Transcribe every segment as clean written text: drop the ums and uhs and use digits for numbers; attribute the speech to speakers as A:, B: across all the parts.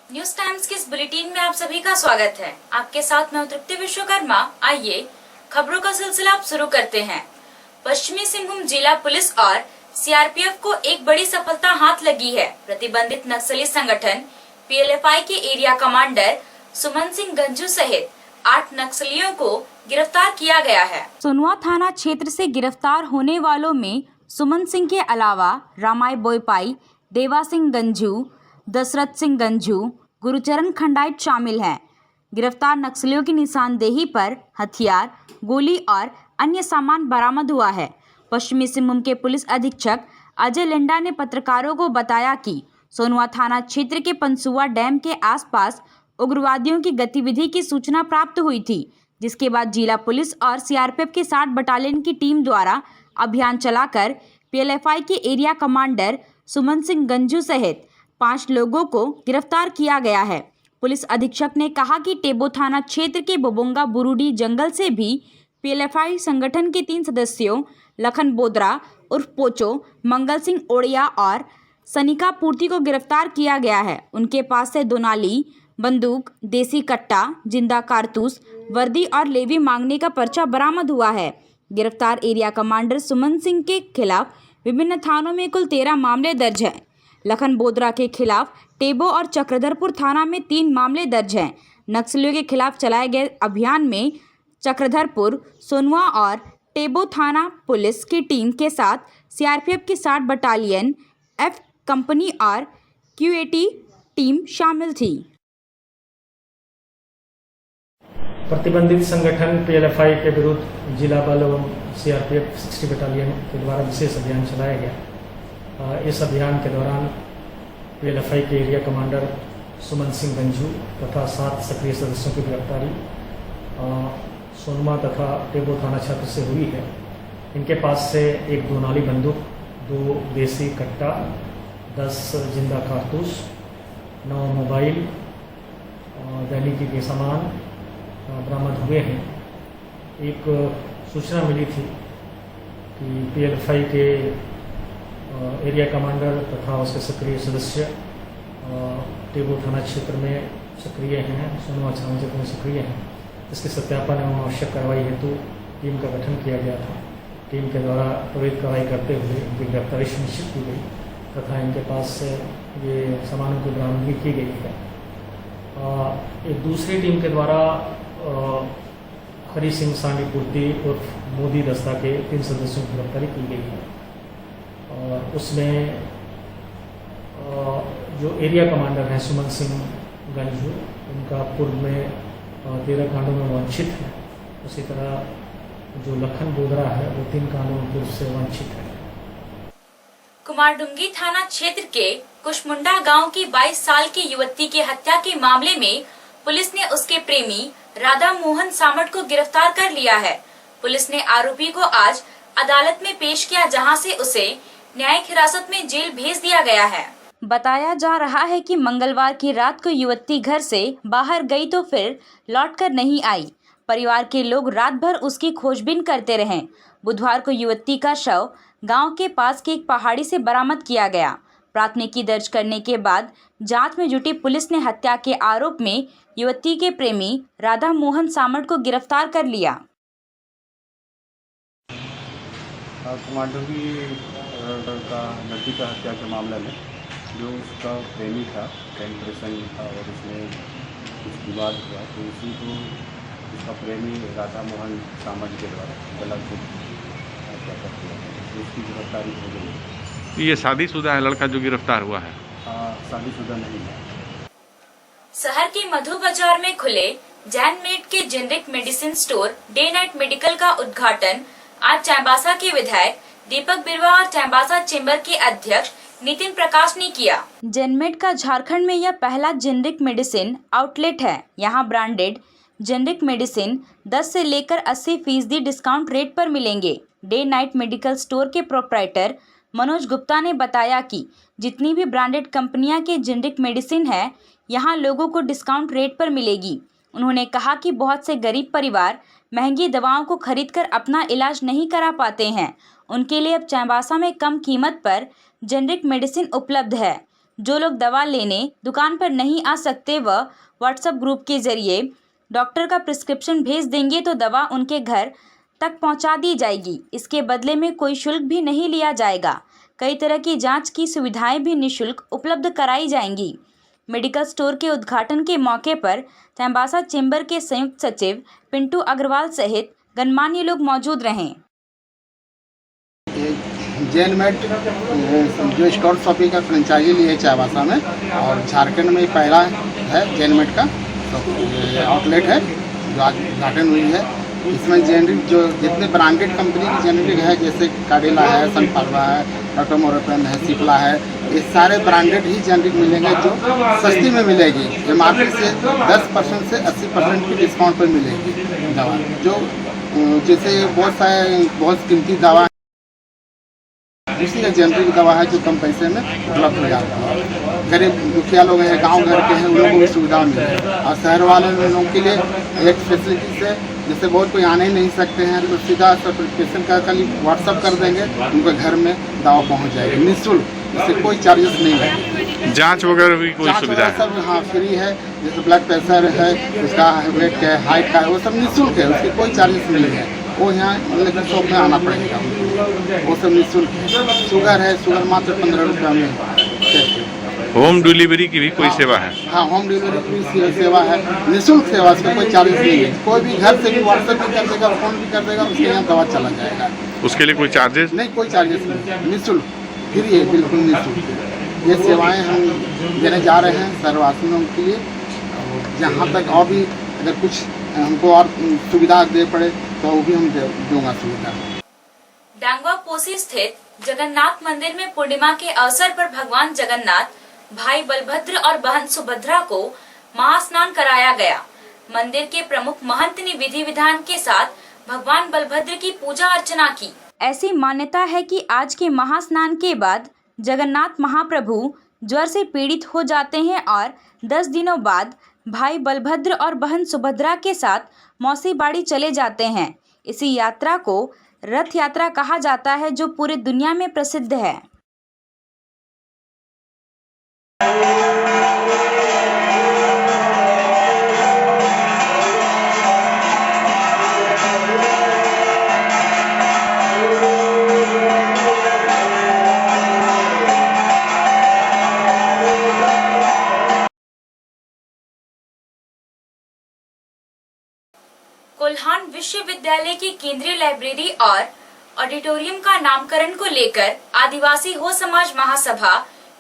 A: News times के इस bulletin में आप सभी का स्वागत है। आपके साथ मैं तृप्ति विश्वकर्मा। आइए खबरों का सिलसिला आप शुरू करते हैं। पश्चिमी सिंहभूम जिला पुलिस और सीआरपीएफ को एक बड़ी सफलता हाथ लगी है। प्रतिबंधित नक्सली संगठन पीएलएफआई के एरिया कमांडर सुमन सिंह गंजू सहित 8 नक्सलियों को गिरफ्तार किया गया है। सोनुआ थाना क्षेत्र से गिरफ्तार होने वालों में सुमन सिंह के अलावा रामाय बोयपाई, देवा सिंह गंजू, दशरथ सिंह गंजू, गुरुचरण खंडाइट शामिल हैं। गिरफ्तार नक्सलियों की निशानदेही पर हथियार, गोली और अन्य सामान बरामद हुआ है। पश्चिमी सिंहभूम के पुलिस अधीक्षक अजय लिंडा ने पत्रकारों को बताया कि सोनुआ थाना क्षेत्र के पंसुआ डैम के आसपास उग्रवादियों की गतिविधि की सूचना प्राप्त हुई थी, जिसके बाद जिला पुलिस और सीआरपीएफ के 60 बटालियन की टीम द्वारा अभियान चलाकर पीएलएफआई के एरिया कमांडर सुमन सिंह गंजू सहित 5 लोगों को गिरफ्तार किया गया है। पुलिस अधीक्षक ने कहा कि टेबो थाना क्षेत्र के बोबोंगा बुरुडी जंगल से भी पीएलएफआई संगठन के 3 सदस्यों लखन बोदरा उर्फ पोचो, मंगल सिंह ओड़िया और सनिका पूर्ति को गिरफ्तार किया गया है। उनके पास से दोनाली, बंदूक, देसी कट्टा, जिंदा कारतूस, वर्दी और लेवी मांगने का पर्चा बरामद हुआ है। गिरफ्तार एरिया कमांडर सुमन सिंह के खिलाफ विभिन्न थानों में कुल 13 मामले दर्ज हैं। लखन बोदरा के खिलाफ टेबो और चक्रधरपुर थाना में 3 मामले दर्ज हैं। नक्सलियों के खिलाफ चलाए गए अभियान में चक्रधरपुर, सोनुआ और टेबो थाना पुलिस की टीम के साथ सीआरपीएफ की 60 बटालियन, एफ कंपनी और क्यूएटी टीम शामिल थी।
B: प्रतिबंधित संगठन पीएलएफआई के विरुद्ध जिला बल एवं सीआरपीएफ 60 बटालियन के द्वारा विशेष अभियान चलाया गया। इस अभियान के दौरान पीएलएफआई के एरिया कमांडर सुमन सिंह गंजू तथा 7 सक्रिय सदस्यों की गिरफ्तारी सोनुआ तथा टेबो थाना क्षेत्र से हुई है। इनके पास से एक दोनाली बंदूक, 2 देसी कट्टा, 10 जिंदा कारतूस, 9 मोबाइल, दैनिकी के सामान बरामद हुए हैं। एक सूचना मिली थी कि पीएलएफआई के एरिया कमांडर तथा उसके सक्रिय सदस्य टेबो थाना क्षेत्र में सक्रिय हैं, सोनुआ थाना क्षेत्र में सक्रिय हैं। इसके सत्यापन एवं आवश्यक कार्रवाई हेतु टीम का गठन किया गया था। टीम के द्वारा त्वरित कार्रवाई करते हुए इनकी गिरफ्तारी सुनिश्चित की गई तथा इनके पास से ये सामानों की बरामदगी की गई है। एक दूसरी टीम के द्वारा हरी सिंह सांडी पूर्ति उर्फ मोदी दस्ता के 3 सदस्यों की गिरफ्तारी की गई है। और उसमें जो एरिया कमांडर हैं सुमन सिंह गंजू, उनका पूर्व में 13 कांडों में वंचित है। उसी तरह जो लखन बोदरा है वो 3 कांडों में पूर्व से वंचित है।
A: कुमारडुंगी थाना क्षेत्र के कुशमुंडा गांव की 22 साल की युवती की हत्या के मामले में पुलिस ने उसके प्रेमी राधा मोहन सामट को गिरफ्तार कर लिया है। पुलिस ने आरोपी को आज अदालत में पेश किया, जहां से उसे न्यायिक हिरासत में जेल भेज दिया गया है। बताया जा रहा है कि मंगलवार की रात को युवती घर से बाहर गई तो फिर लौटकर नहीं आई। परिवार के लोग रात भर उसकी खोजबीन करते रहे। बुधवार को युवती का शव गांव के पास की एक पहाड़ी से बरामद किया गया। प्राथमिकी दर्ज करने के बाद जांच में जुटी पुलिस ने हत्या के आरोप में युवती के प्रेमी राधा मोहन सामट को गिरफ्तार कर लिया।
C: कुमारडुंगी का लड़की का हत्या के मामले में जो उसका प्रेमी था, टेम्परेशन था और उसमें कुछ विवाद हुआ, तो उसी को उसका प्रेमी राधा मोहन सामट के द्वारा गलत हत्या कर दिया, तो उसकी गिरफ्तारी हो गई।
D: ये शादीशुदा है लड़का जो गिरफ्तार हुआ है?
C: शादीशुदा नहीं है।
A: शहर के मधु बाजार में खुले जैनमेड के generic medicine store day night medical का उद्घाटन आज चाईबासा के विधायक दीपक बिरवा और चाईबासा चेंबर के अध्यक्ष नितिन प्रकाश ने किया। जेनमेड का झारखंड में यह पहला जेनरिक मेडिसिन आउटलेट है। यहाँ ब्रांडेड जेनरिक मेडिसिन 10 से लेकर 80% डिस्काउंट रेट पर मिलेंगे। डे नाइट मेडिकल स्टोर के प्रोप्राइटर मनोज गुप्ता ने बताया कि जितनी भी ब्रांडेड कंपनियां के जेनरिक मेडिसिन है, यहाँ लोगों को डिस्काउंट रेट पर मिलेगी। उन्होंने कहा कि बहुत से गरीब परिवार महंगी दवाओं को खरीदकर अपना इलाज नहीं करा पाते हैं। उनके लिए अब चाईबासा में कम कीमत पर जेनरिक मेडिसिन उपलब्ध है। जो लोग दवा लेने दुकान पर नहीं आ सकते वह व्हाट्सएप ग्रुप के जरिए डॉक्टर का प्रिस्क्रिप्शन भेज देंगे तो दवा उनके घर तक पहुंचा दी जाएगी। इसके बदले में कोई शुल्क भी नहीं लिया जाएगा। कई तरह की जांच की सुविधाएं भी निःशुल्क उपलब्ध कराई जाएंगी। मेडिकल स्टोर के उद्घाटन के मौके पर तहबासा चेंबर के संयुक्त सचिव पिंटू अग्रवाल सहित गणमान्य लोग मौजूद रहे।
E: जेनमेट जो स्टोर शॉपिंग का फ्रेंचाइजी लिए है चाईबासा में, और झारखंड में पहला है जेनमेट का आउटलेट है जो आज उद्घाटन हुई है। इसमें जेनरिक जो जितने ब्रांडेड कंपनी की जेनरिक है, जैसे काडिला है, सनफार्मा है, ऑटोमोरोपेन है, सिप्ला है, ये सारे ब्रांडेड ही जेनरिक मिलेंगे जो सस्ती में मिलेगी। एमआरपी से 10% से 80% की डिस्काउंट पर मिलेगी दवा, जो जैसे बहुत कीमती दवा इसलिए जेनरिक दवा है जो कम पैसे में उपलब्ध हो जाता है। गरीब दुखिया लोग हैं, गांव घर के हैं, उन लोगों को भी सुविधा मिले, और शहर वाले लोगों के लिए एक फैसिलिटी से जैसे बहुत कोई आने ही नहीं सकते हैं तो सीधा पेशेंट का खाली व्हाट्सअप कर देंगे, उनके घर में दवा पहुंच जाएगी निःशुल्क, इससे कोई चार्जेस नहीं है।
D: जांच वगैरह भी कोई सुविधा है?
E: सब हाँ फ्री है, जैसे ब्लड प्रेशर है, उसका वेट का हाइट का, वो सब निःशुल्क है, उसके कोई चार्जेस नहीं है। वो यहाँ मतलब शॉप में आना पड़ेगा, वो सब निःशुल्क है। शुगर है, शुगर मात्र 15 रुपये में।
D: होम डिलीवरी की भी कोई सेवा है?
E: हाँ, होम डिलीवरी की भी सेवा है, निःशुल्क सेवा, उसका कोई चार्जेस नहीं है। कोई भी घर से भी व्हाट्सएप भी कर देगा, फोन भी कर देगा, उसके यहाँ दवा चला जाएगा।
D: उसके लिए कोई चार्जेस
E: नहीं? कोई चार्जेस नहीं, निःशुल्क फ्री है, बिल्कुल निःशुल्क। ये सेवाएं हम देने जा रहे हैं सर्ववासियों के लिए। जहाँ तक और भी अगर कुछ हमको और सुविधा दे पड़े तो वो भी हम दूंगा सुविधा।
A: डांगवा पोसी स्थित जगन्नाथ मंदिर में पूर्णिमा के अवसर पर भगवान जगन्नाथ, भाई बलभद्र और बहन सुभद्रा को महास्नान कराया गया। मंदिर के प्रमुख महंत ने विधि विधान के साथ भगवान बलभद्र की पूजा अर्चना की। ऐसी मान्यता है कि आज के महास्नान के बाद जगन्नाथ महाप्रभु ज्वर से पीड़ित हो जाते हैं और 10 दिनों बाद भाई बलभद्र और बहन सुभद्रा के साथ मौसी बाड़ी चले जाते हैं। इसी यात्रा को रथ यात्रा कहा जाता है जो पूरी दुनिया में प्रसिद्ध है। कोल्हान विश्वविद्यालय की केंद्रीय लाइब्रेरी और ऑडिटोरियम का नामकरण को लेकर आदिवासी हो समाज महासभा,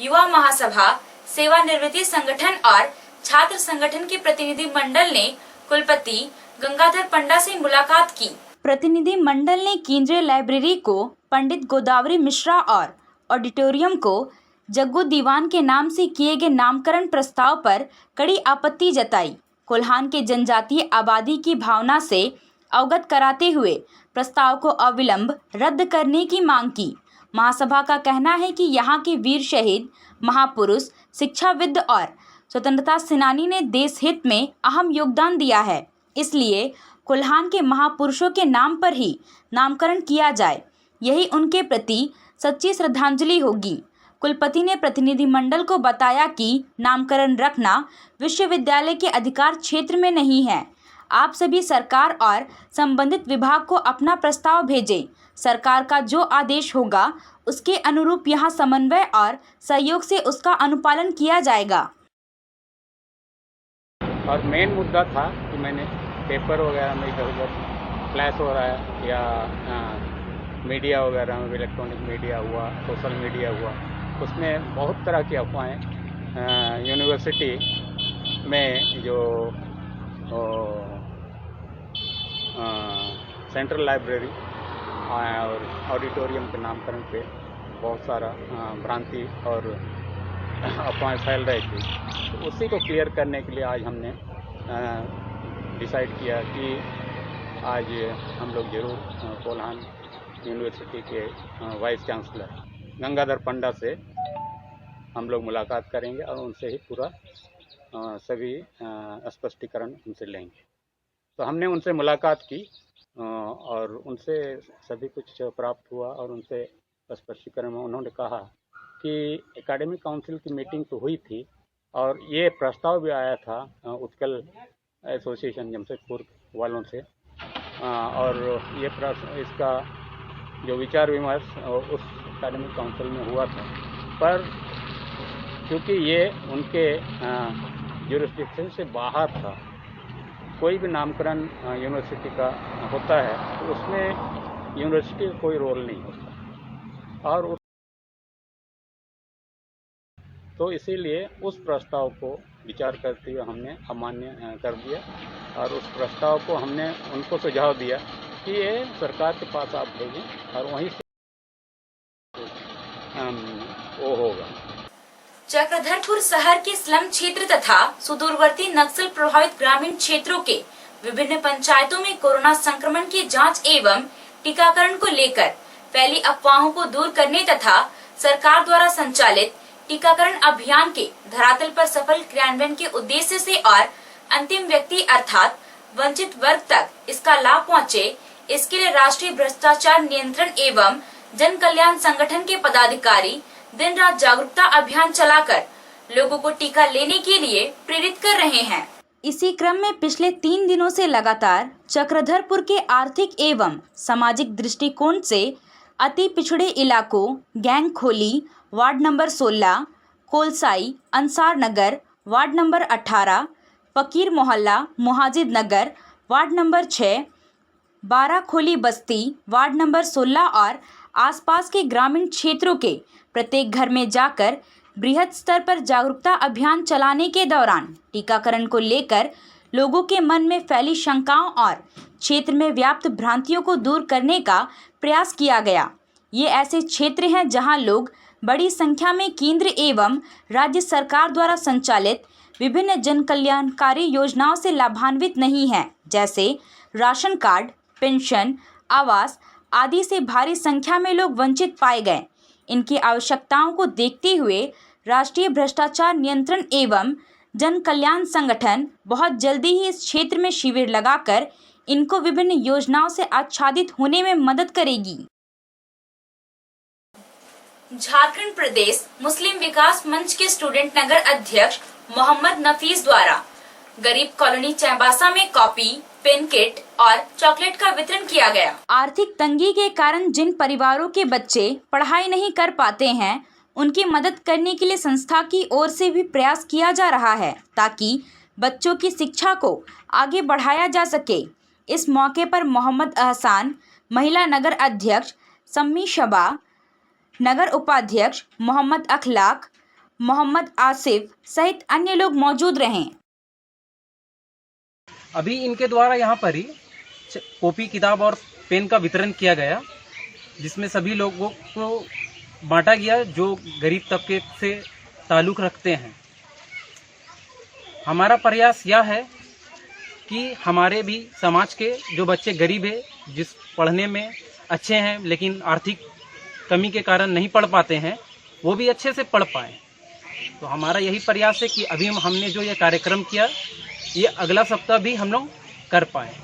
A: युवा महासभा, सेवानिवृत्ति संगठन और छात्र संगठन के प्रतिनिधि मंडल ने कुलपति गंगाधर पंडा से मुलाकात की। प्रतिनिधि मंडल ने केंद्रीय लाइब्रेरी को पंडित गोदावरी मिश्रा और ऑडिटोरियम को जग्गू दीवान के नाम से किए गए नामकरण प्रस्ताव पर कड़ी आपत्ति जताई। कोल्हान के जनजातीय आबादी की भावना से अवगत कराते हुए प्रस्ताव को अविलंब रद्द करने की मांग की। महासभा का कहना है कि यहाँ के वीर शहीद, महापुरुष, शिक्षाविद और स्वतंत्रता सेनानी ने देश हित में अहम योगदान दिया है, इसलिए कोल्हान के महापुरुषों के नाम पर ही नामकरण किया जाए, यही उनके प्रति सच्ची श्रद्धांजलि होगी। कुलपति ने प्रतिनिधिमंडल को बताया कि नामकरण रखना विश्वविद्यालय के अधिकार क्षेत्र में नहीं है। आप सभी सरकार और संबंधित विभाग को अपना प्रस्ताव भेजें। सरकार का जो आदेश होगा उसके अनुरूप यहाँ समन्वय और सहयोग से उसका अनुपालन किया जाएगा।
F: और मेन मुद्दा था कि मैंने पेपर वगैरह में इधर उधर फ्लैश हो रहा है या मीडिया वगैरह में, इलेक्ट्रॉनिक मीडिया हुआ, सोशल मीडिया हुआ, उसमें बहुत तरह की अफवाहें यूनिवर्सिटी में जो सेंट्रल लाइब्रेरी और ऑडिटोरियम के नामकरण पे बहुत सारा भ्रांति और अफवाहें फैल रही थी। तो उसी को क्लियर करने के लिए आज हमने डिसाइड किया कि आज हम लोग ज़रूर कोल्हान यूनिवर्सिटी के वाइस चांसलर गंगाधर पंडा से हम लोग मुलाकात करेंगे और उनसे ही पूरा सभी स्पष्टीकरण उनसे लेंगे। तो हमने उनसे मुलाकात की और उनसे सभी कुछ प्राप्त हुआ और उनसे स्पष्टीकरण में उन्होंने कहा कि एकेडमिक काउंसिल की मीटिंग तो हुई थी और ये प्रस्ताव भी आया था उत्कल एसोसिएशन जमशेदपुर वालों से, और ये इसका जो विचार विमर्श उस एकेडमिक काउंसिल में हुआ था, पर क्योंकि ये उनके ज्यूरिसडिक्शन से बाहर था, कोई भी नामकरण यूनिवर्सिटी का होता है तो उसमें यूनिवर्सिटी का कोई रोल नहीं होता, और तो इसीलिए उस प्रस्ताव को विचार करते हुए हमने अमान्य कर दिया, और उस प्रस्ताव को हमने उनको सुझाव दिया कि ये सरकार के पास आप भेजें और वहीं से वो होगा।
A: चक्रधरपुर शहर के स्लम क्षेत्र तथा सुदूरवर्ती नक्सल प्रभावित ग्रामीण क्षेत्रों के विभिन्न पंचायतों में कोरोना संक्रमण की जांच एवं टीकाकरण को लेकर फैली अफवाहों को दूर करने तथा सरकार द्वारा संचालित टीकाकरण अभियान के धरातल पर सफल क्रियान्वयन के उद्देश्य से और अंतिम व्यक्ति अर्थात वंचित वर्ग तक इसका लाभ पहुँचे, इसके लिए राष्ट्रीय भ्रष्टाचार नियंत्रण एवं जन कल्याण संगठन के पदाधिकारी दिन रात जागरूकता अभियान चलाकर लोगों को टीका लेने के लिए प्रेरित कर रहे हैं। इसी क्रम में पिछले 3 दिनों से लगातार चक्रधरपुर के आर्थिक एवं सामाजिक दृष्टिकोण से अति पिछड़े इलाकों गैंगखोली वार्ड नंबर 16, कोलसाई अंसार नगर वार्ड नंबर 18, फकीर मोहल्ला मुहाजिद नगर वार्ड नंबर 6, बाराखोली बस्ती वार्ड नंबर 16 और आसपास के ग्रामीण क्षेत्रों के प्रत्येक घर में जाकर बृहद स्तर पर जागरूकता अभियान चलाने के दौरान टीकाकरण को लेकर लोगों के मन में फैली शंकाओं और क्षेत्र में व्याप्त भ्रांतियों को दूर करने का प्रयास किया गया। ये ऐसे क्षेत्र हैं जहां लोग बड़ी संख्या में केंद्र एवं राज्य सरकार द्वारा संचालित विभिन्न जन कल्याणकारी योजनाओं से लाभान्वित नहीं हैं, जैसे राशन कार्ड, पेंशन, आवास आदि से भारी संख्या में लोग वंचित पाए गए। इनकी आवश्यकताओं को देखते हुए राष्ट्रीय भ्रष्टाचार नियंत्रण एवं जन कल्याण संगठन बहुत जल्दी ही इस क्षेत्र में शिविर लगाकर इनको विभिन्न योजनाओं से आच्छादित होने में मदद करेगी। झारखंड प्रदेश मुस्लिम विकास मंच के स्टूडेंट नगर अध्यक्ष मोहम्मद नफीस द्वारा गरीब कॉलोनी चाईबासा में कॉपी, पेन किट और चॉकलेट का वितरण किया गया। आर्थिक तंगी के कारण जिन परिवारों के बच्चे पढ़ाई नहीं कर पाते हैं, उनकी मदद करने के लिए संस्था की ओर से भी प्रयास किया जा रहा है ताकि बच्चों की शिक्षा को आगे बढ़ाया जा सके। इस मौके पर मोहम्मद अहसान, महिला नगर अध्यक्ष सम्मी शबा, नगर उपाध्यक्ष मोहम्मद अखलाक, मोहम्मद आसिफ सहित अन्य लोग मौजूद रहे।
G: अभी इनके द्वारा यहाँ पर ही कॉपी, किताब और पेन का वितरण किया गया, जिसमें सभी लोगों को बांटा गया जो गरीब तबके से ताल्लुक़ रखते हैं। हमारा प्रयास यह है कि हमारे भी समाज के जो बच्चे गरीब है, जिस पढ़ने में अच्छे हैं लेकिन आर्थिक कमी के कारण नहीं पढ़ पाते हैं, वो भी अच्छे से पढ़ पाएँ। तो हमारा यही प्रयास है कि अभी हमने जो ये कार्यक्रम किया, ये अगला सप्ताह भी हम लोग कर पाए।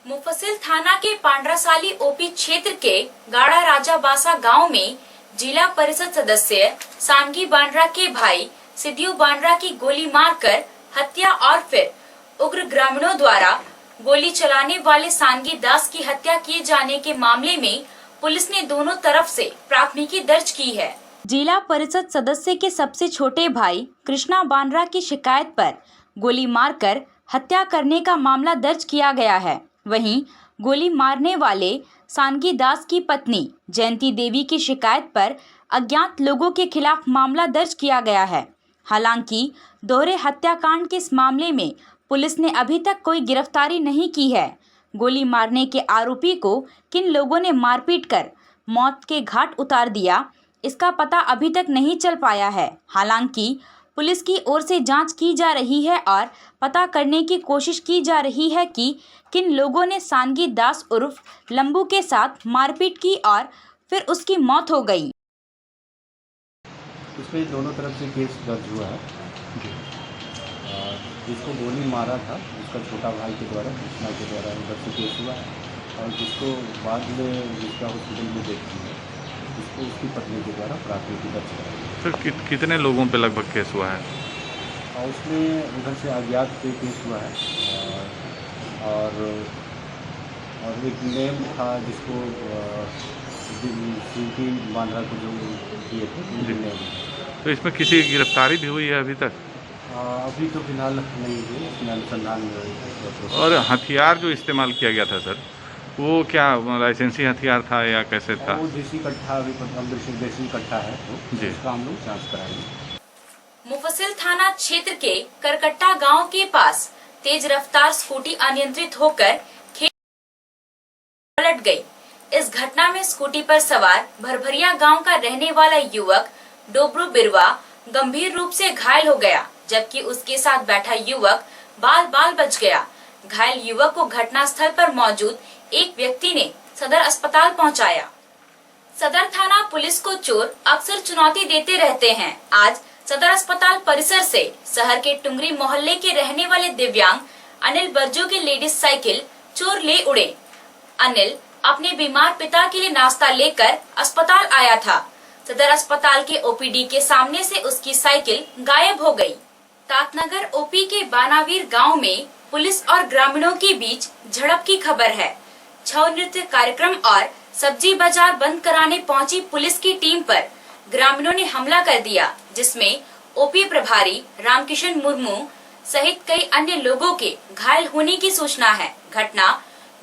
A: मुफस्सिल थाना के पांड्रासाली ओपी क्षेत्र के गाड़ा राजा बासा गाँव में जिला परिषद सदस्य सांगी बांड्रा के भाई सिद्धू बांड्रा की गोली मारकर हत्या और फिर उग्र ग्रामीणों द्वारा गोली चलाने वाले सांगी दास की हत्या किए जाने के मामले में पुलिस ने दोनों तरफ से प्राथमिकी दर्ज की है। जिला परिषद सदस्य के सबसे छोटे भाई कृष्णा बांड्रा की शिकायत पर गोली मारकर हत्या करने का मामला दर्ज किया गया है। वहीं गोली मारने वाले सांगी दास की पत्नी जयंती देवी की शिकायत पर अज्ञात लोगों के खिलाफ मामला दर्ज किया गया है। हालांकि दोहरे हत्याकांड के इस मामले में पुलिस ने अभी तक कोई गिरफ्तारी नहीं की है। गोली मारने के आरोपी को किन लोगों ने मारपीट कर मौत के घाट उतार दिया, इसका पता अभी तक नहीं चल पाया है। हालांकि पुलिस की ओर से जांच की जा रही है और पता करने की कोशिश की जा रही है कि किन लोगों ने सांगी दास उर्फ लंबू के साथ मारपीट की और फिर उसकी मौत हो गई।
C: इसमें दोनों तरफ से केस दर्ज हुआ है। जिसको गोली मारा था उसका छोटा भाई के द्वारा, कृष्णा के द्वारा उधर से केस हुआ है, और जिसको बाद में जिसका हॉस्पिटल में देखी है उसको उसकी पत्नी के द्वारा प्राथमिकी दर्ज कराई है।
D: सर कितने लोगों पे लगभग केस हुआ है?
C: और उसमें उधर से अज्ञात पे केस हुआ है और एक नेम था जिसको सिंकी बांद्रा को जो किए थे नेम।
D: तो इसमें किसी की गिरफ्तारी भी हुई है अभी तक?
C: अभी तो फिलहाल नहीं हुई, इसमें अनुसंधान में।
D: और हथियार जो इस्तेमाल किया गया था सर, वो क्या लाइसेंसी हथियार था या कैसे था?
C: वो देसी कट्टा, अभी देसी कट्टा है तो
D: जी।
C: उसका हम लोग जाँच कराएंगे।
A: मुफस्सिल थाना क्षेत्र के करकट्टा गांव के पास तेज रफ्तार स्कूटी अनियंत्रित होकर खेत पलट गई। इस घटना में स्कूटी पर सवार भरभरिया गांव का रहने वाला युवक डोबरू बिरवा गंभीर रूप से घायल हो गया, जबकि उसके साथ बैठा युवक बाल बाल बच गया। घायल युवक को घटनास्थल पर मौजूद एक व्यक्ति ने सदर अस्पताल पहुंचाया। सदर थाना पुलिस को चोर अक्सर चुनौती देते रहते हैं। आज सदर अस्पताल परिसर से शहर के टुंगरी मोहल्ले के रहने वाले दिव्यांग अनिल बर्जो की लेडीज साइकिल चोर ले उड़े। अनिल अपने बीमार पिता के लिए नाश्ता लेकर अस्पताल आया था। सदर अस्पताल के ओपीडी के सामने से उसकी साइकिल गायब हो गई। तातनगर ओपी के बानावीर गांव में पुलिस और ग्रामीणों के बीच झड़प की खबर है। छऊ नृत्य कार्यक्रम और सब्जी बाजार बंद कराने पहुंची पुलिस की टीम पर ग्रामीणों ने हमला कर दिया, जिसमें ओपी प्रभारी रामकिशन मुर्मू सहित कई अन्य लोगों के घायल होने की सूचना है। घटना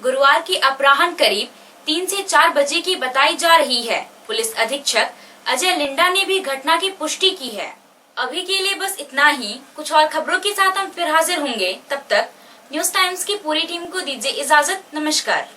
A: गुरुवार की अपराह्न करीब 3 से 4 बजे की बताई जा रही है। पुलिस अधीक्षक अजय लिंडा ने भी घटना की पुष्टि की है। अभी के लिए बस इतना ही। कुछ और खबरों के साथ हम फिर हाजिर होंगे। तब तक न्यूज टाइम्स की पूरी टीम को दीजिए इजाजत। नमस्कार।